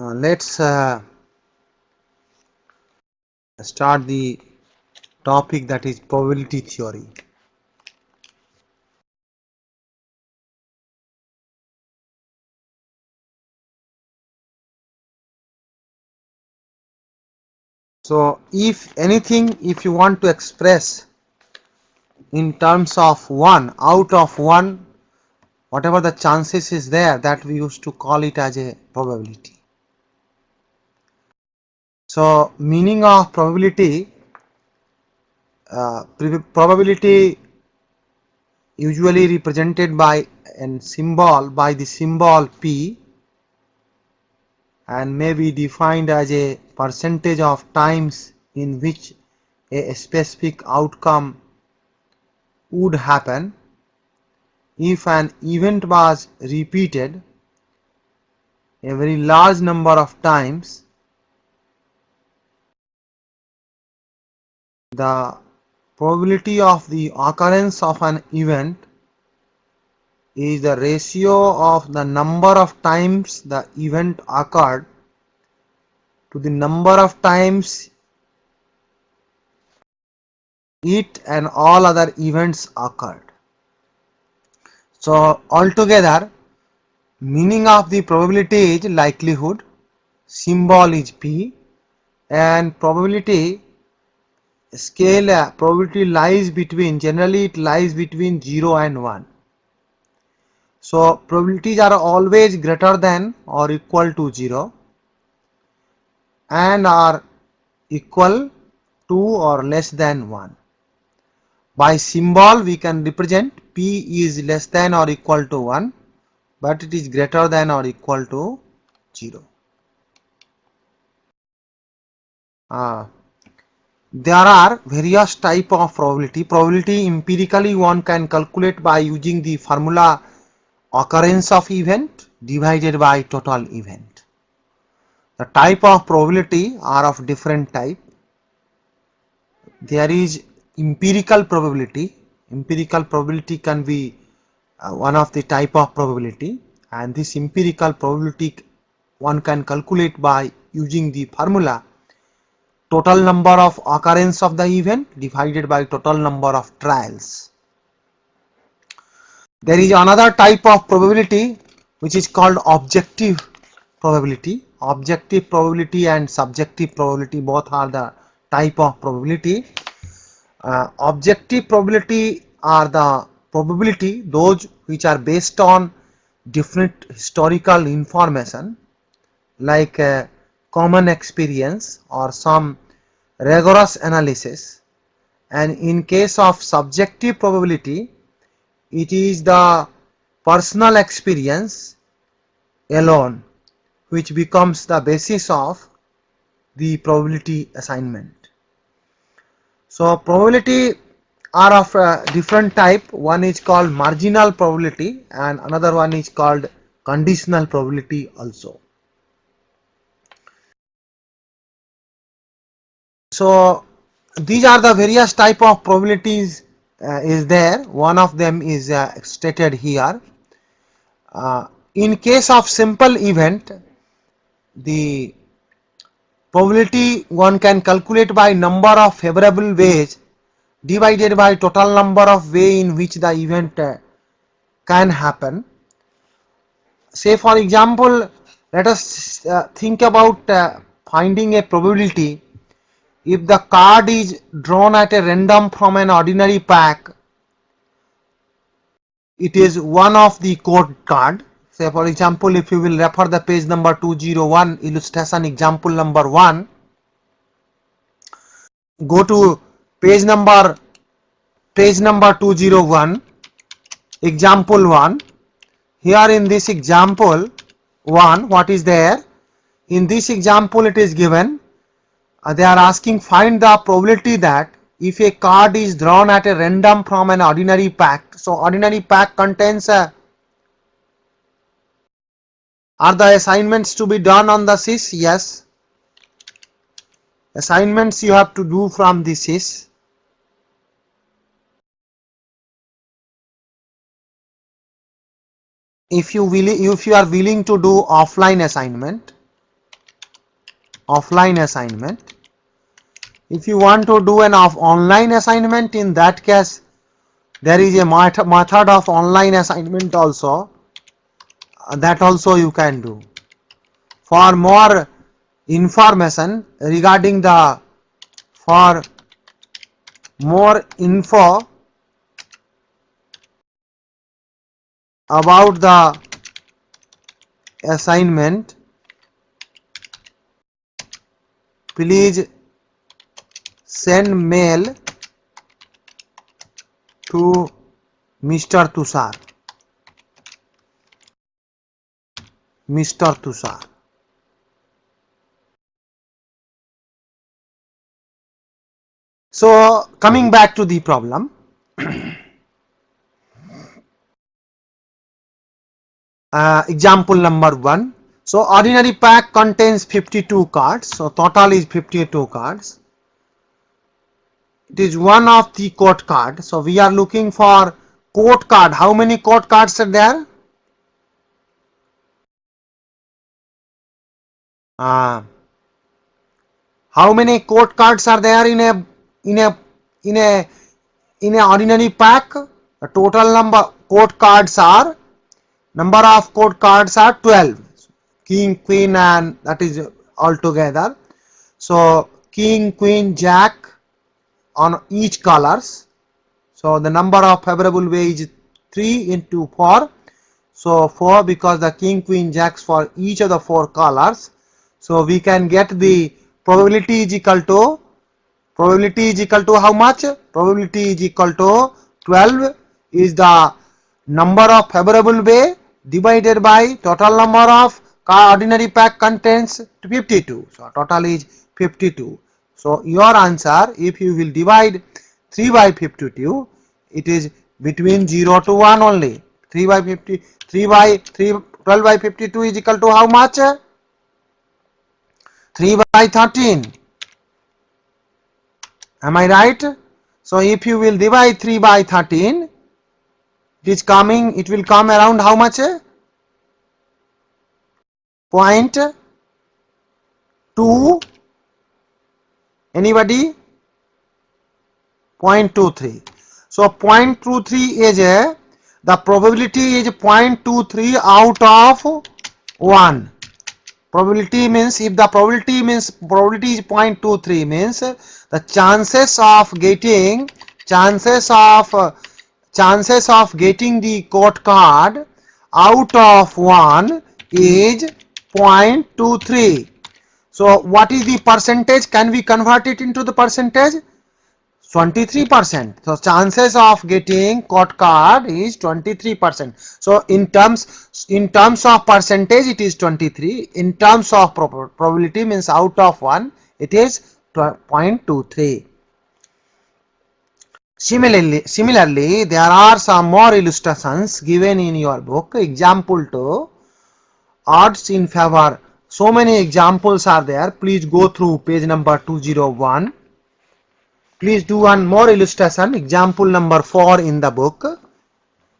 Let's start the topic, that is probability theory. So if anything, if you want to express in terms of 1 out of 1, whatever the chances is there, that we used to call it as a probability. So meaning of probability, probability usually represented by the symbol P, and may be defined as a percentage of times in which a specific outcome would happen if an event was repeated a very large number of times. The probability of the occurrence of an event is the ratio of the number of times the event occurred to the number of times it and all other events occurred. So altogether, meaning of the probability is likelihood, symbol is P, and probability scale, probability lies between, generally it lies between 0 and 1. So probabilities are always greater than or equal to 0 and are equal to or less than 1. By symbol we can represent P is less than or equal to 1, but it is greater than or equal to 0. There are various type of probability. Probability empirically one can calculate by using the formula occurrence of event divided by total event. The type of probability are of different type. There is empirical probability. Empirical probability can be one of the type of probability, and this empirical probability one can calculate by using the formula total number of occurrence of the event divided by total number of trials. There is another type of probability which is called objective probability. Objective probability and subjective probability both are the type of probability. Objective probability are the probability those which are based on different historical information like common experience or some rigorous analysis, and in case of subjective probability it is the personal experience alone which becomes the basis of the probability assignment. So probability are of different type. One is called marginal probability and another one is called conditional probability also. So these are the various type of probabilities is there. One of them is stated here. In case of simple event, the probability one can calculate by number of favorable ways divided by total number of way in which the event can happen. Say for example, let us think about finding a probability. If the card is drawn at a random from an ordinary pack, it is one of the code card. Say for example, if you will refer the page number 201, illustration example number 1, go to page number 201, example 1. Here in this example 1, what is there? In this example it is given, they are asking find the probability that if a card is drawn at a random from an ordinary pack. So ordinary pack contains are the assignments to be done on the SIS? Yes, assignments you have to do from the SIS. If you are willing to do offline assignment, offline assignment. If you want to do an online assignment, in that case there is a method of online assignment also, that also you can do. For more information regarding the, for more info about the assignment, please send mail to Mr. Tushar. Mr. Tushar. So coming back to the problem, example number 1. So ordinary pack contains 52 cards. So total is 52 cards. It is one of the code card. So we are looking for code card. How many code cards are there? How many code cards are there in a in a in a in a ordinary pack? The total number code cards are, number of code cards are 12. King, queen, and that is all together. So king, queen, jack on each colors. So the number of favorable way is 3 into 4. So 4, because the king, queen, jacks for each of the 4 colors. So we can get the probability is equal to, how much? Probability is equal to 12 is the number of favorable way divided by total number of ordinary pack contains 52. So total is 52. So your answer, if you will divide 3 by 52, it is between 0 to 1 only. 3 by 50, 3 by 3, 12 by 52 is equal to how much? 3 by 13. Am I right? So if you will divide 3 by 13, it will come around how much? 0.2. Anybody? 0.23. So 0.23 is the probability is 0.23 out of 1. Probability means, if the probability is 0.23, means the chances of getting the code card out of 1 is 0.23. So what is the percentage? Can we convert it into the percentage? 23%. So chances of getting code card is 23%. So in terms of percentage it is 23. In terms of probability, means out of 1, it is 0.23. Similarly, there are some more illustrations given in your book. Example 2, odds in favor. So many examples are there. Please go through page number 201. Please do one more illustration. Example number 4 in the book.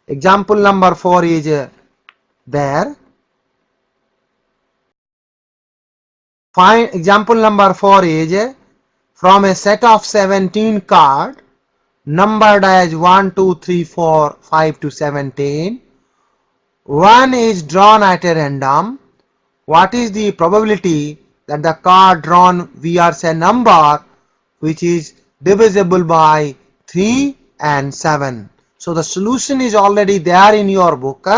Example number 4 is there. Find example number 4 is from a set of 17 cards numbered as 1, 2, 3, 4, 5 to 17. One is drawn at a random. What is the probability that the card drawn wears a number which is divisible by 3 and 7? So the solution is already there in your book.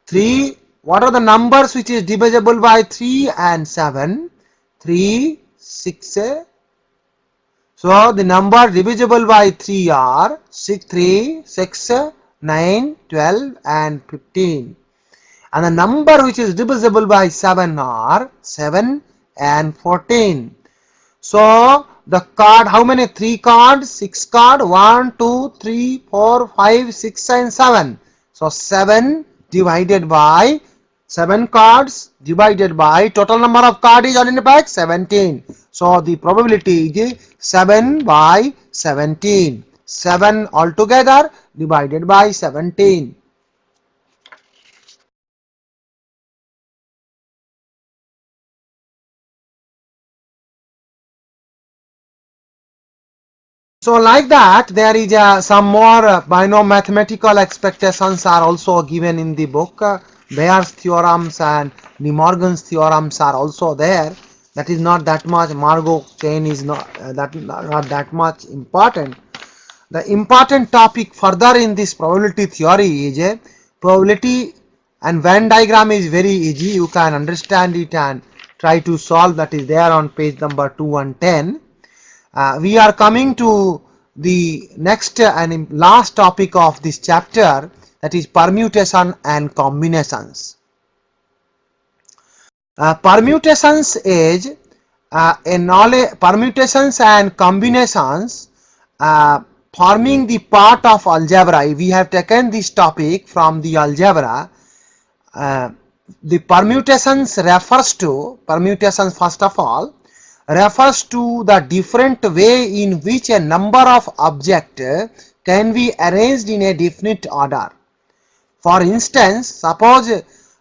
3, what are the numbers which is divisible by 3 and 7? 3, 6. So the number divisible by 3 are 3, 6, 9, 12 and 15. And the number which is divisible by 7 are 7 and 14. So the card, how many? 3 cards, 6 cards, 1, 2, 3, 4, 5, 6 and 7. So 7 divided by 7 cards divided by total number of cards is in the pack 17. So the probability is 7 by 17. 7 altogether divided by 17. So like that, there is some more mathematical expectations are also given in the book. Bayes' theorems and De Morgan's theorems are also there. That is not that much. Margot chain is not that much important. The important topic further in this probability theory is a probability, and Venn diagram is very easy. You can understand it and try to solve. That is there on page number 210. We are coming to the next and last topic of this chapter, that is permutation and combinations. Permutations is permutations and combinations forming the part of algebra. We have taken this topic from the algebra. The permutations refers to, permutations first of all refers to the different way in which a number of objects can be arranged in a definite order. For instance, suppose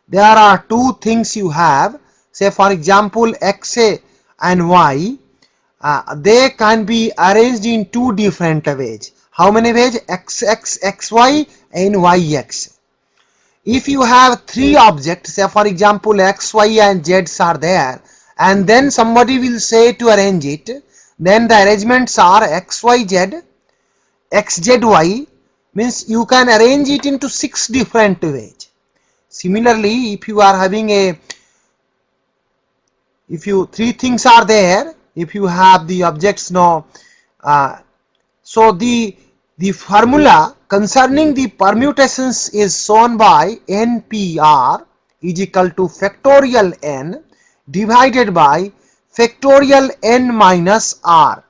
there are two things you have, say for example x and y, they can be arranged in two different ways. How many ways? X, xy and yx. If you have three objects, say for example x, y and z's are there, and then somebody will say to arrange it, then the arrangements are x, y, z, x, z, y, means you can arrange it into 6 different ways. Similarly, if you are having three things are there, if you have the objects now, so the formula concerning the permutations is shown by NPR is equal to factorial n divided by factorial n minus r,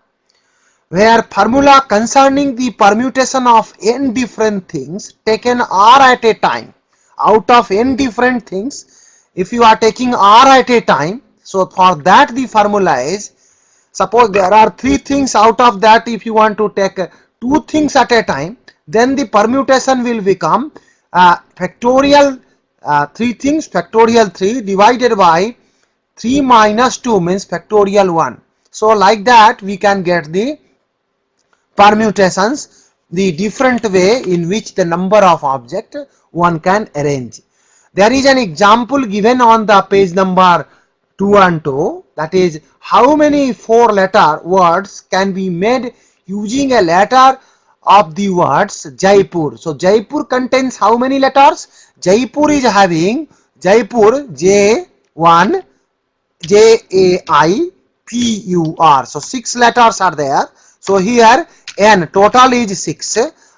where formula concerning the permutation of n different things taken r at a time. Out of n different things, if you are taking r at a time, so for that the formula is, suppose there are three things, out of that if you want to take two things at a time, then the permutation will become factorial three things, factorial 3 divided by 3 minus 2 means factorial 1. So like that we can get the permutations, the different way in which the number of objects one can arrange. There is an example given on the page number 212, that is how many 4-letter words can be made using a letter of the words Jaipur. So Jaipur contains how many letters? Jaipur is having Jaipur J1 Jaipur. So 6 letters are there. So here n total is 6.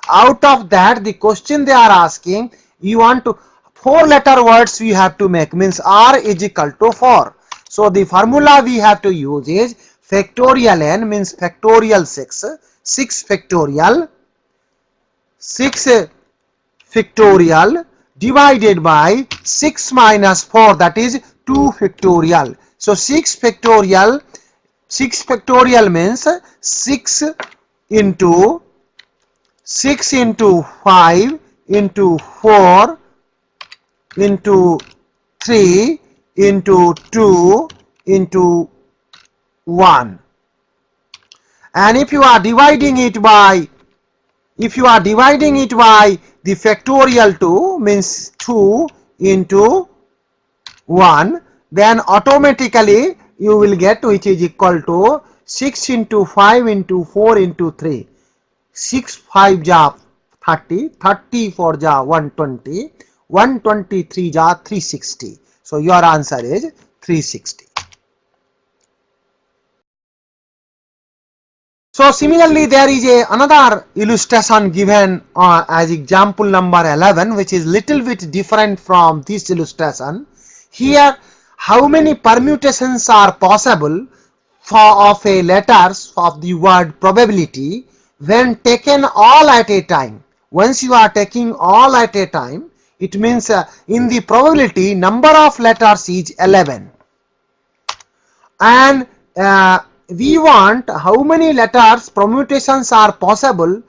Out of that the question they are asking, you want to 4-letter words we have to make, means r is equal to 4. So the formula we have to use is factorial n means factorial 6, 6 factorial divided by 6 minus 4, that is 2 factorial. So 6 factorial means 6 into 5 into 4 into 3 into 2 into 1. And if you are dividing it by the factorial 2 means 2 into 1, then automatically you will get, which is equal to 6 into 5 into 4 into 3. 6 5 ja 30, 30 4 ja 120, 123 ja 360. So your answer is 360. So similarly there is another illustration given as example number 11, which is little bit different from this illustration. Here how many permutations are possible of a letters of the word probability when taken all at a time. Once you are taking all at a time, it means in the probability number of letters is 11, and we want how many letters permutations are possible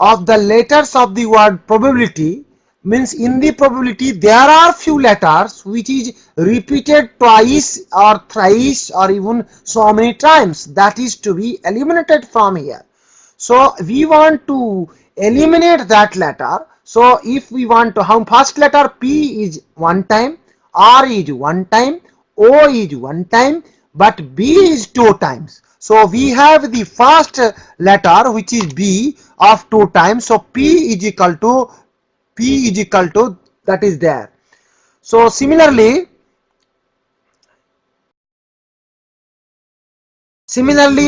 of the letters of the word probability, means in the probability there are few letters which is repeated twice or thrice or even so many times, that is to be eliminated from here. So we want to eliminate that letter. So if we want to, how first letter P is one time, R is one time, O is one time, but B is two times. So we have the first letter which is B of two times. So P is equal to that is there. So similarly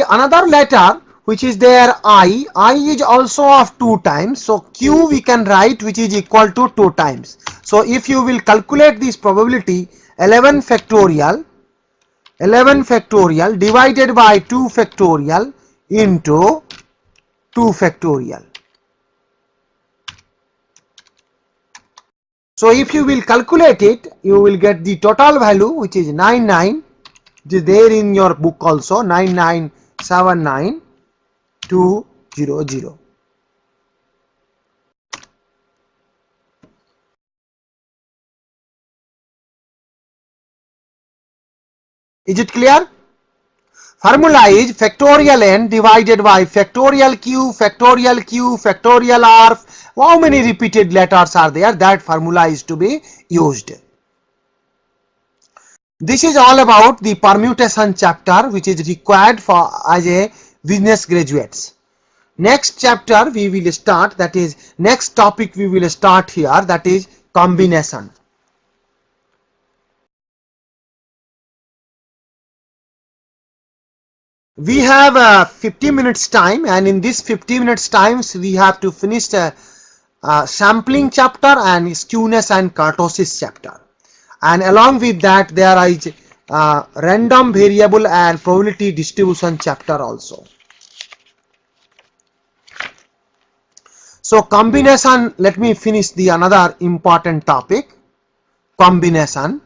another letter which is there I is also of two times. So Q we can write which is equal to two times. So if you will calculate this probability 11 factorial divided by 2 factorial into 2 factorial. So if you will calculate it, you will get the total value which is 99. It is there in your book also, 9979200. Is it clear? Formula is factorial n divided by factorial q, factorial r. How many repeated letters are there? That formula is to be used. This is all about the permutation chapter which is required for as a business graduates. Next chapter we will start, that is next topic we will start here, that is combination. We have 50 minutes time, and in this 50 minutes times we have to finish the sampling chapter and skewness and kurtosis chapter, and along with that there is random variable and probability distribution chapter also. So combination, let me finish the another important topic, combination.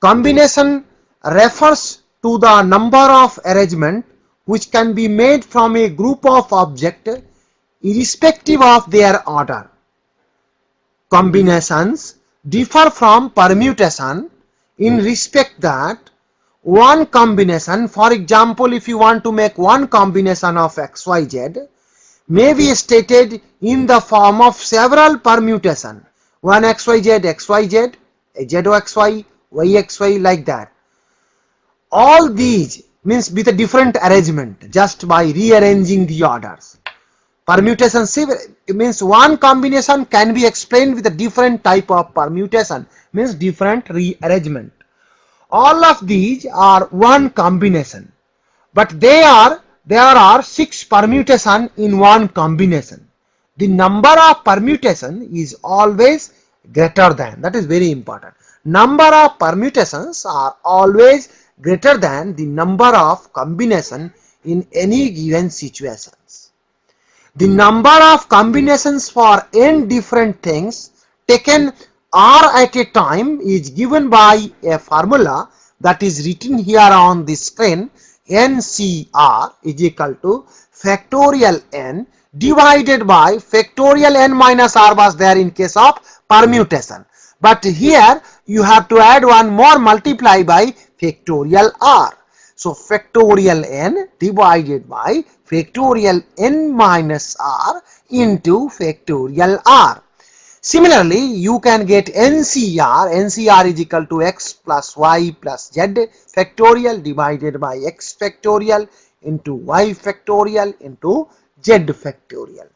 Combination refers to the number of arrangement which can be made from a group of objects irrespective of their order. Combinations differ from permutation in respect that one combination, for example, if you want to make one combination of XYZ, may be stated in the form of several permutation, one XYZ, XYZ, ZXY, YXY, like that. All these means with a different arrangement just by rearranging the orders. Permutation means one combination can be explained with a different type of permutation, means different rearrangement. All of these are one combination, but there are 6 permutation in one combination. The number of permutation is always greater than, that is very important. Number of permutations are always greater than the number of combination in any given situations. The number of combinations for n different things taken r at a time is given by a formula that is written here on the screen. NCR is equal to factorial n divided by factorial n minus r was there in case of permutation, but here you have to add one more, multiply by factorial r. So factorial n divided by factorial n minus r into factorial r. Similarly, you can get NCR. NCR is equal to x plus y plus z factorial divided by x factorial into y factorial into z factorial.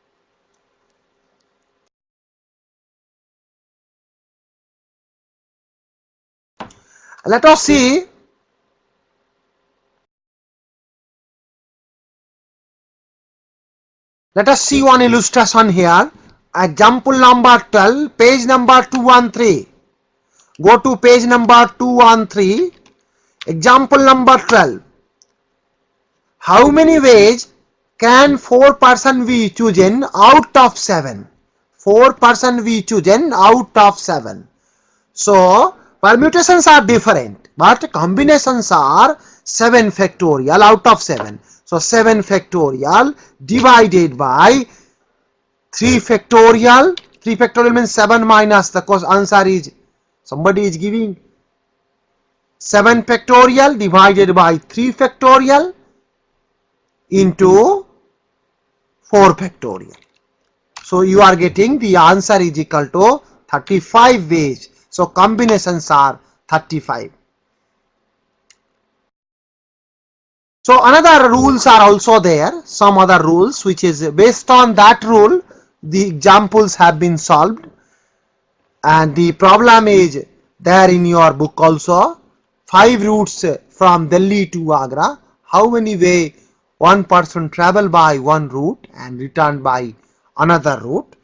Let us see one illustration here. Example number 12, page number 213. Go to page number 213. Example number 12. How many ways can 4 person be chosen out of 7? 4 person be chosen out of 7. So permutations are different, but combinations are 7 factorial out of 7. So 7 factorial divided by 3 factorial. 3 factorial means 7 minus, the answer is, somebody is giving 7 factorial divided by 3 factorial into 4 factorial. So you are getting the answer is equal to 35 ways. So combinations are 35. So another rules are also there, some other rules, which is based on that rule the examples have been solved, and the problem is there in your book also. 5 routes from Delhi to Agra. How many way one person travel by one route and return by another route?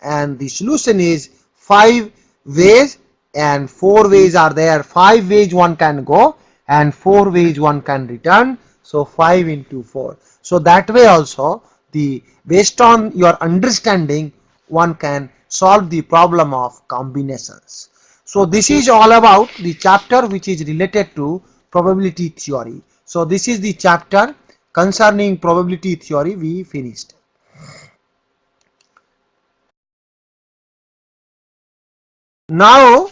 And the solution is 5 ways and 4 ways are there. 5 ways one can go and 4 ways one can return. So 5 into 4. So that way also, the based on your understanding, one can solve the problem of combinations. So this is all about the chapter which is related to probability theory. So this is the chapter concerning probability theory we finished. Now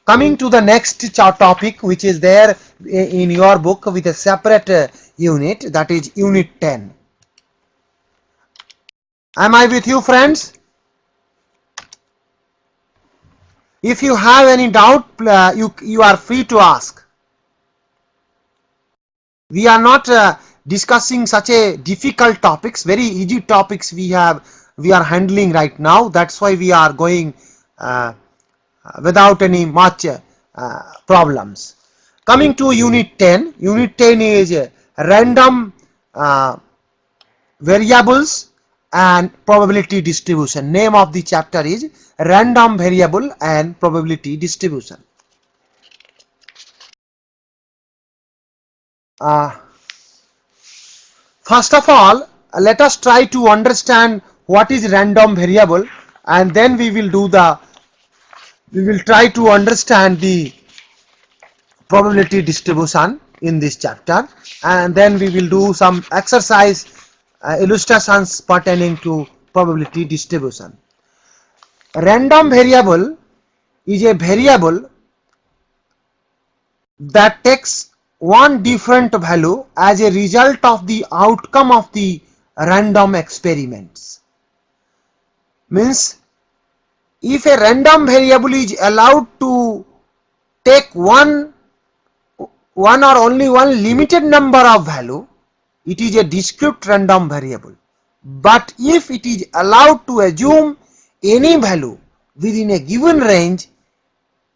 coming to the next topic, which is there in your book with a separate unit, that is unit 10. Am I with you, friends? If you have any doubt, you are free to ask. We are not discussing such a difficult topics, very easy topics we are handling right now. That's why we are going without any much problems. Coming to unit 10. Unit 10 is random variables and probability distribution. Name of the chapter is random variable and probability distribution. First of all, let us try to understand what is random variable, and then we will try to understand the probability distribution in this chapter, and then we will do some exercise illustrations pertaining to probability distribution. Random variable is a variable that takes one different value as a result of the outcome of the random experiments. Means, if a random variable is allowed to take one or only one limited number of value, it is a discrete random variable. But if it is allowed to assume any value within a given range,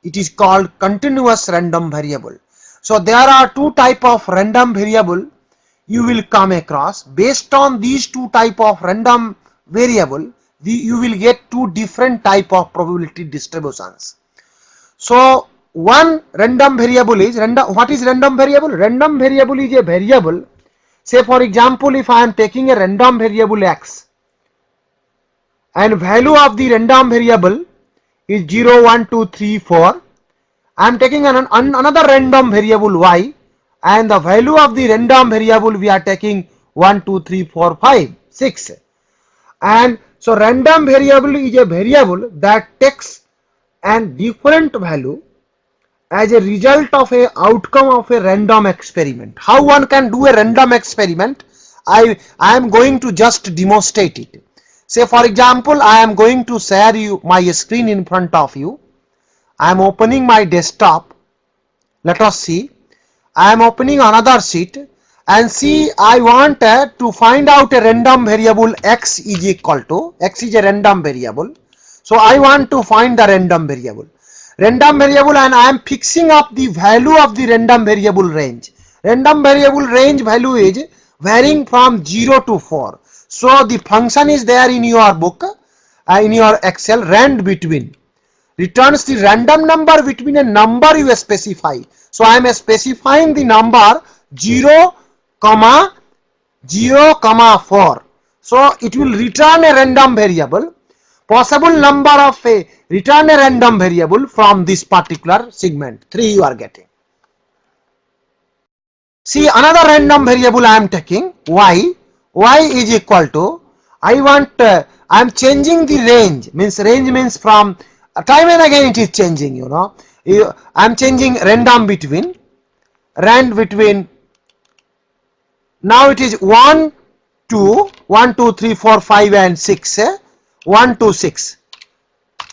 it is called continuous random variable. So there are two type of random variable you will come across. Based on these two type of random variable, you will get two different type of probability distributions. So one random variable is what is random variable? Random variable is a variable. Say for example, if I am taking a random variable x and value of the random variable is 0, 1, 2, 3, 4. I am taking another random variable y, and the value of the random variable we are taking 1, 2, 3, 4, 5, 6. And so random variable is a variable that takes a different value as a result of a outcome of a random experiment. How one can do a random experiment? I am going to just demonstrate it. Say for example, I am going to share you my screen in front of you. I am opening my desktop. Let us see. I am opening another sheet and see I want to find out a random variable x is equal to, x is a random variable. So I want to find the random variable. Random variable, and I am fixing up the value of the random variable range. Random variable range value is varying from 0 to 4. So the function is there in your book, in your Excel, rand between. Returns the random number between a number you specify. So I am specifying the number 0, 0, 4. So it will return a random variable. Possible number of return a random variable from this particular segment. 3 you are getting. See another random variable I am taking y. Y is equal to, I am changing the range. Range means from time and again it is changing, you know. I am changing random between, rand between. Now it is 1 2, 1, 2, 3, 4, 5 and 6, 1 to 6.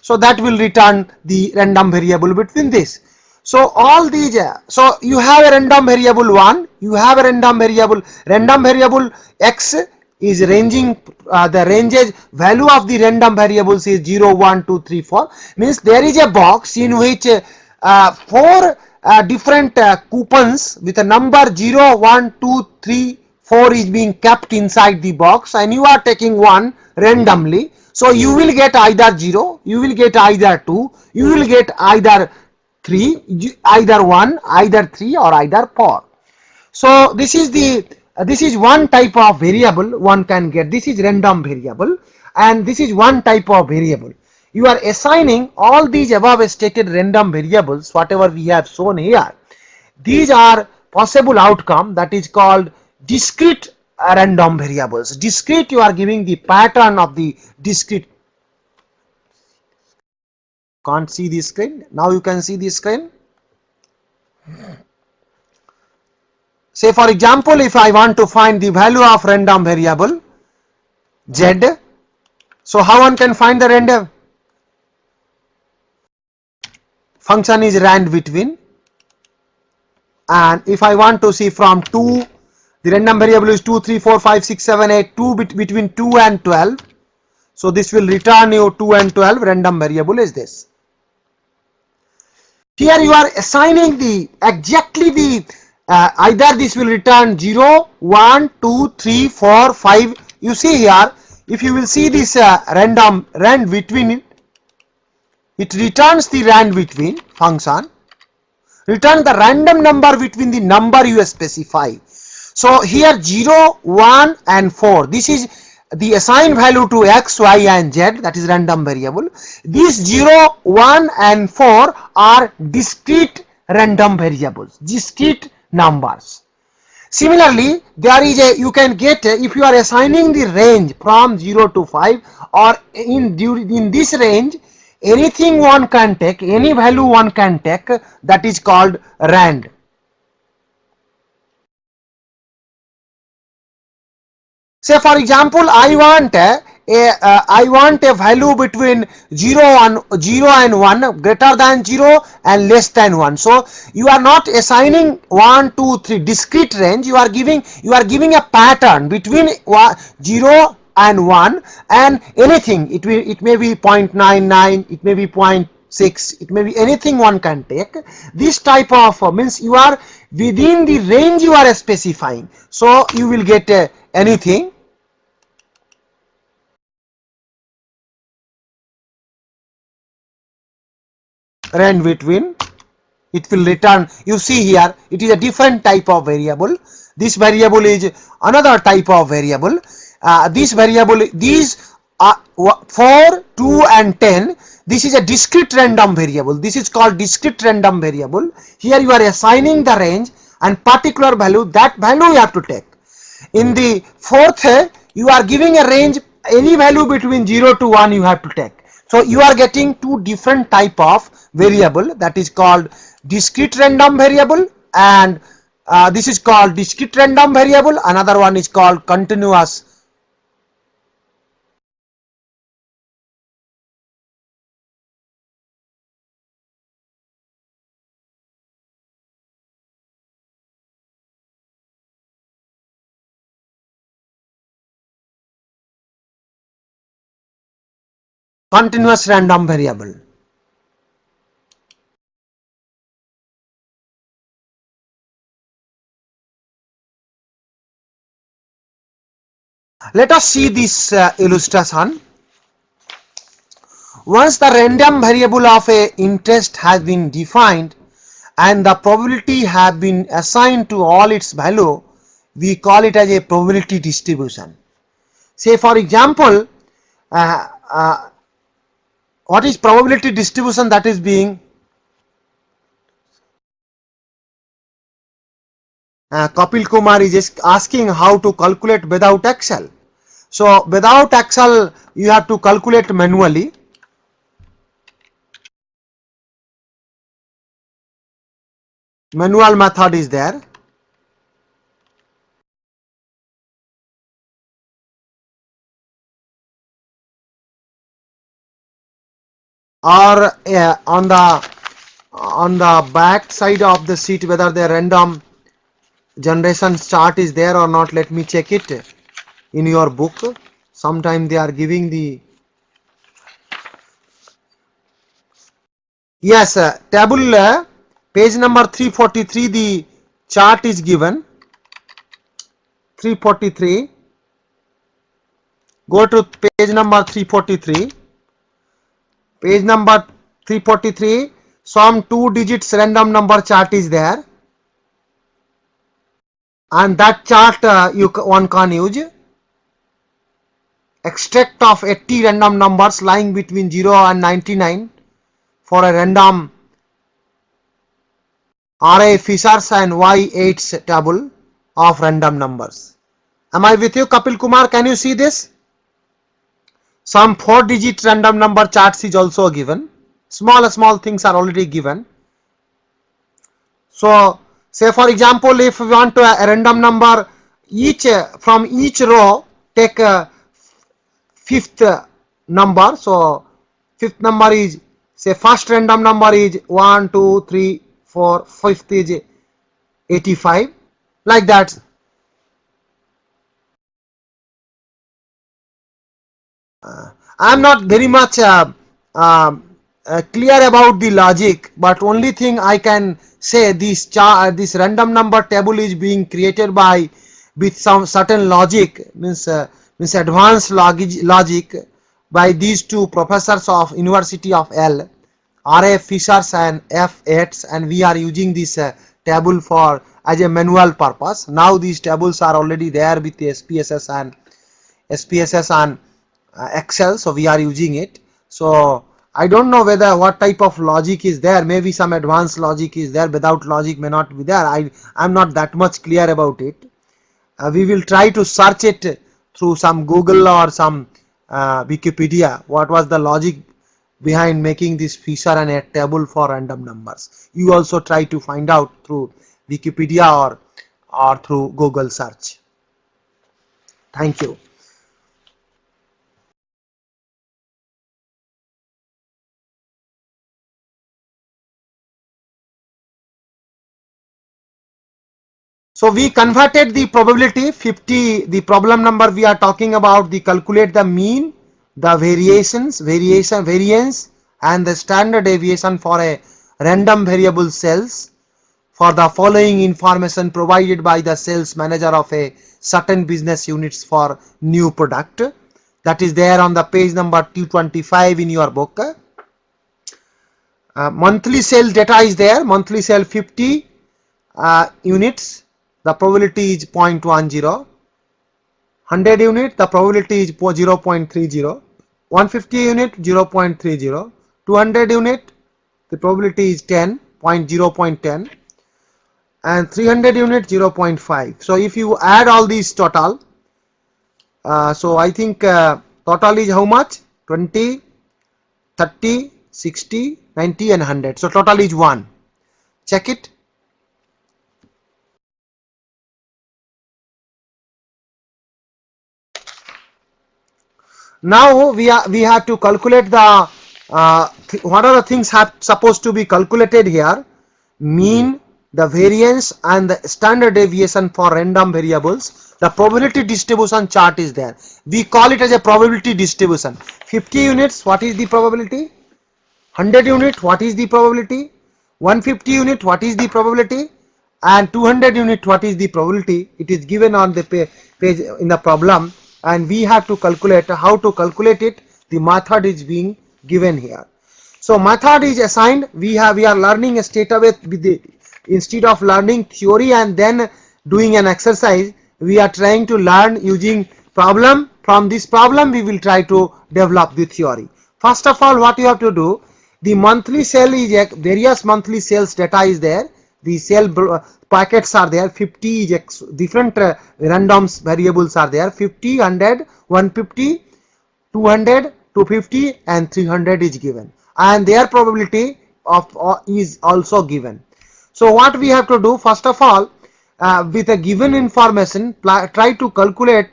So that will return the random variable between this. So all these, so you have a random variable 1, you have a random variable x is ranging, the ranges value of the random variables is 0, 1, 2, 3, 4. Means there is a box in which 4 different coupons with a number 0, 1, 2, 3, 4 is being kept inside the box, and you are taking one randomly. So you will get either 0, you will get either 2, you will get either 3, either 1, either 3 or either 4. So this is the this is one type of variable one can get. This is random variable, and this is one type of variable. You are assigning all these above stated random variables, whatever we have shown here. These are possible outcome, that is called discrete random variables. Discrete, you are giving the pattern of the discrete. Can't see the screen. Now you can see the screen. Say for example, if I want to find the value of random variable z, so how one can find the random? Function is rand between, and if I want to see from 2, the random variable is 2, 3, 4, 5, 6, 7, 8, 2 between 2 and 12. So this will return you 2 and 12. Random variable is this. Here you are assigning the exactly the either this will return 0, 1, 2, 3, 4, 5. You see here, if you will see this random rand between, it returns the rand between function, return the random number between the number you specify. So here 0, 1 and 4, this is the assigned value to x, y and z, that is random variable. These 0, 1 and 4 are discrete random variables, discrete numbers. Similarly, there is a, you can get if you are assigning the range from 0 to 5, or in this range anything one can take, any value one can take, that is called rand. Say for example, I want a value between 0 and 1, greater than 0 and less than 1. So you are not assigning 1, 2, 3 discrete range, you are giving a pattern between 0 and 1, and anything, it may be 0.99, it may be 0.6, it may be anything one can take. This type of means you are within the range you are specifying, so you will get anything. Rand between, it will return. You see here, it is a different type of variable. This variable is another type of variable. This variable, these 4, 2 and 10, this is a discrete random variable. This is called discrete random variable. Here you are assigning the range and particular value, that value you have to take. In the fourth, you are giving a range, any value between 0 to 1 you have to take. So you are getting two different type of variable, that is called discrete random variable, and this is called discrete random variable. Another one is called continuous random variable. Let us see this illustration. Once the random variable of a interest has been defined and the probability have been assigned to all its value, we call it as a probability distribution. Say for example, what is probability distribution that is being Kapil Kumar is just asking how to calculate without Excel. So without Excel you have to calculate manually. Manual method is there. or on the back side of the sheet whether the random generation chart is there or not. Let me check it in your book. Sometime they are giving the yes table page number 343 the chart is given. 343, go to page number 343. Page number 343, some 2 digits random number chart is there, and that chart one can use. Extract of 80 random numbers lying between 0 and 99 for a random array Fisher's and Y8's table of random numbers. Am I with you, Kapil Kumar? Can you see this? Some 4 digit random number charts is also given. Small things are already given. So say for example, if we want to a random number, each from each row take a fifth number. So fifth number is, say first random number is 1, 2, 3, 4, fifth is 85, like that. I am not very much clear about the logic, but only thing I can say, this random number table is being created by with some certain logic, means advanced logic by these two professors of University of L, R.A. Fishers and F. Yates, and we are using this table for as a manual purpose. Now these tables are already there with the SPSS and Excel, so we are using it. So I don't know whether what type of logic is there. Maybe some advanced logic is there, without logic may not be there. I'm not that much clear about it. We will try to search it through some Google or some Wikipedia, what was the logic behind making this Fisher and a table for random numbers. You also try to find out through Wikipedia or through Google search. Thank you. So we converted the probability 50, the problem number we are talking about, the calculate the mean, the variance and the standard deviation for a random variable cells for the following information provided by the sales manager of a certain business units for new product. That is there on the page number 225 in your book. Monthly sales data is there. Monthly sale 50 units. The probability is 0.10. 100 unit, the probability is 0.30. 150 unit, 0.30. 200 unit, the probability is 0.10. And 300 unit, 0.5. So if you add all these total, so I think total is how much? 20, 30, 60, 90 and 100. So total is 1. Check it. Now we have to calculate the what are the things supposed to be calculated here? Mean, the variance and the standard deviation for random variables. The probability distribution chart is there. We call it as a probability distribution. 50 units, what is the probability? 100 unit, what is the probability? 150 unit, what is the probability? And 200 unit, what is the probability? It is given on the page in the problem, and we have to calculate. How to calculate it? The method is being given here. So method is assigned. We are learning straight away with the, instead of learning theory and then doing an exercise, we are trying to learn using problem. From this problem we will try to develop the theory. First of all, what you have to do, the monthly sale is various monthly sales data is there. The sale packets are there. 50 is different random variables are there. 50, 100, 150, 200, 250 and 300 is given, and their probability of is also given. So what we have to do, first of all, with a given information, try to calculate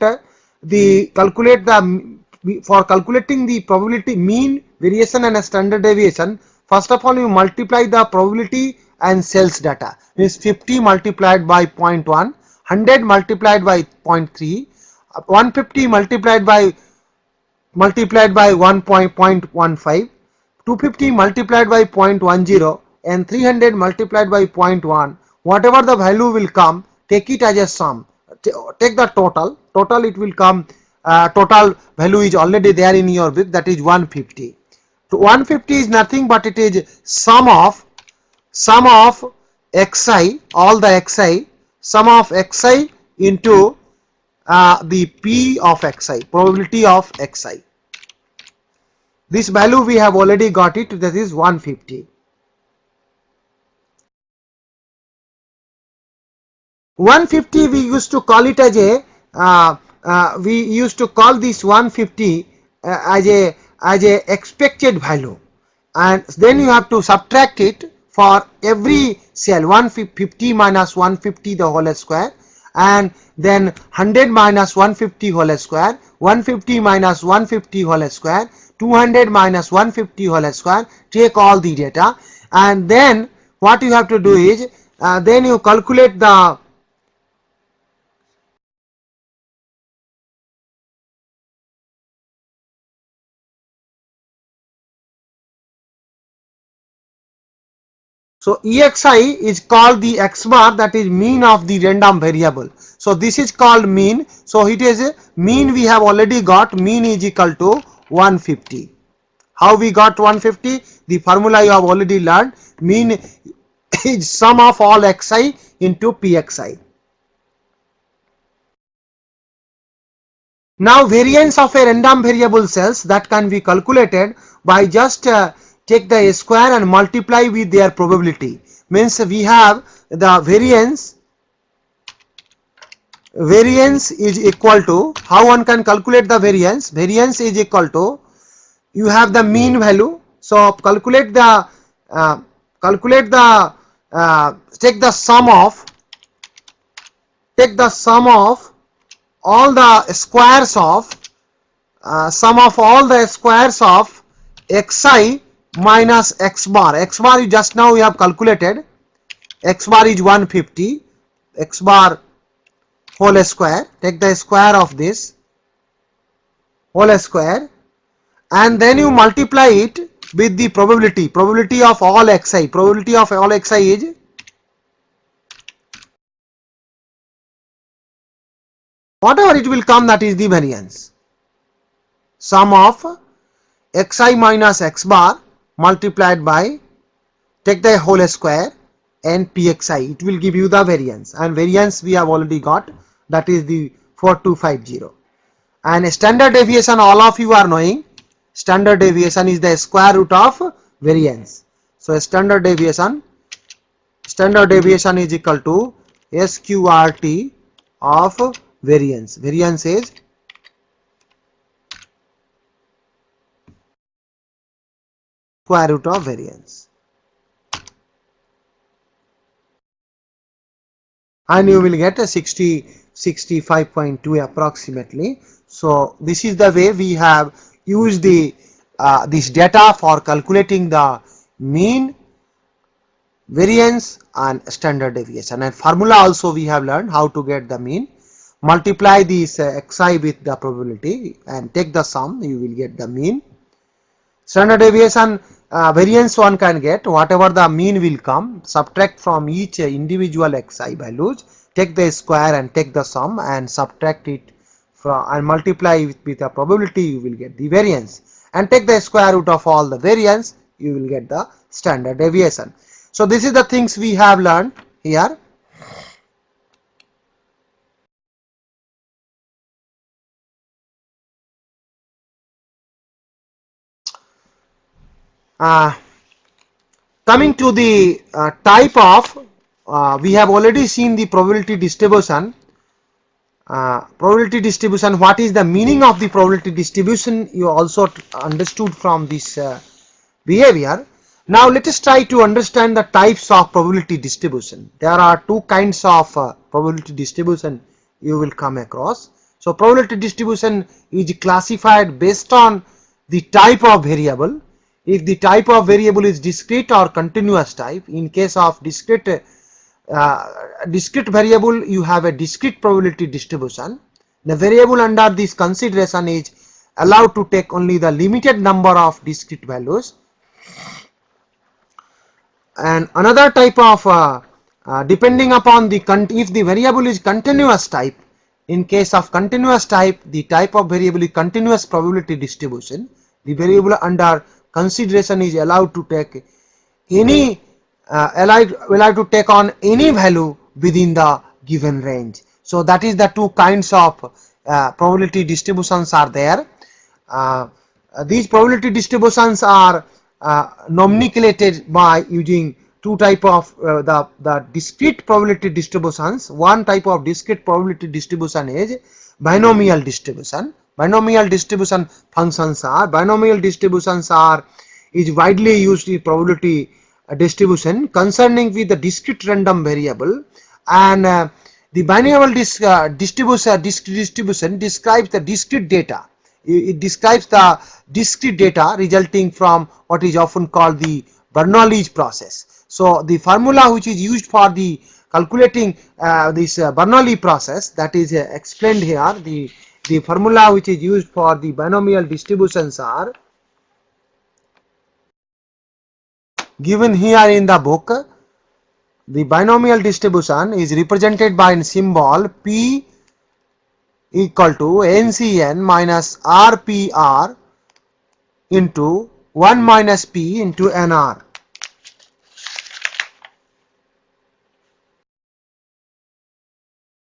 for calculating the probability mean, variation and a standard deviation, first of all you multiply the probability and sales data. Means 50 multiplied by 0.1, 100 multiplied by 0.3, 150 multiplied by 1.15, 250 multiplied by 0.10, and 300 multiplied by 0.1. Whatever the value will come, take it as a sum. Take the total. Total it will come. Total value is already there in your book. That is 150. So 150 is nothing but it is sum of xi, all the xi, sum of xi into the p of xi, probability of xi. This value we have already got it, that is 150. 150 we used to call it as a we used to call this 150 as a expected value, and then you have to subtract it for every cell. 150 minus 150 the whole square, and then 100 minus 150 whole square, 150 minus 150 whole square, 200 minus 150 whole square. Take all the data, and then what you have to do is then you calculate the so EXI is called the X bar, that is mean of the random variable. So this is called mean. So it is a mean we have already got. Mean is equal to 150. How we got 150? The formula you have already learned. Mean is sum of all xi into pxi. Now variance of a random variable cells, that can be calculated by just take the square and multiply with their probability. Means we have the variance is equal to, how one can calculate the variance? Variance is equal to, you have the mean value, so calculate the take the sum of all the squares of sum of all the squares of xi minus x bar. X bar is just now we have calculated. X bar is 150. X bar whole square. Take the square of this whole square, and then you multiply it with the probability. Probability of all xi. Probability of all xi is whatever it will come, that is the variance. Sum of xi minus x bar multiplied by, take the whole square, and pxi, it will give you the variance, and variance we have already got, that is the 4250. And standard deviation, all of you are knowing, standard deviation is the square root of variance. So standard deviation is equal to SQRT of variance. Variance is square root of variance, and you will get a 65.2 approximately. So this is the way we have used the this data for calculating the mean, variance and standard deviation. And formula also we have learned how to get the mean. Multiply this xi with the probability and take the sum, you will get the mean. Standard deviation, variance one can get, whatever the mean will come, subtract from each individual xi values, take the square and take the sum and subtract it from and multiply with the probability, you will get the variance, and take the square root of all the variance, you will get the standard deviation. So this is the things we have learned here. Coming to the type of, we have already seen the probability distribution. What is the meaning of the probability distribution, you also understood from this behavior. Now let us try to understand the types of probability distribution. There are two kinds of probability distribution you will come across. So probability distribution is classified based on the type of variable. if the type of variable is discrete or continuous type. In case of discrete variable, you have a discrete probability distribution. The variable under this consideration is allowed to take only the limited number of discrete values. And another type of depending upon the if the variable is continuous type, in case of continuous type, the type of variable is continuous probability distribution. The variable under consideration is allowed to take any allowed to take on any value within the given range. So that is the two kinds of probability distributions are there. These probability distributions are nomenclated by using two type of the discrete probability distributions. One type of discrete probability distribution is binomial distribution. Binomial distribution functions are is widely used in probability distribution concerning with the discrete random variable, and the binomial distribution describes the discrete data. It describes the discrete data resulting from what is often called the Bernoulli process. So the formula which is used for the calculating this Bernoulli process, that is explained here. The formula which is used for the binomial distributions are given here in the book. The binomial distribution is represented by a symbol P equal to NCN minus RPR into 1 minus P into NR.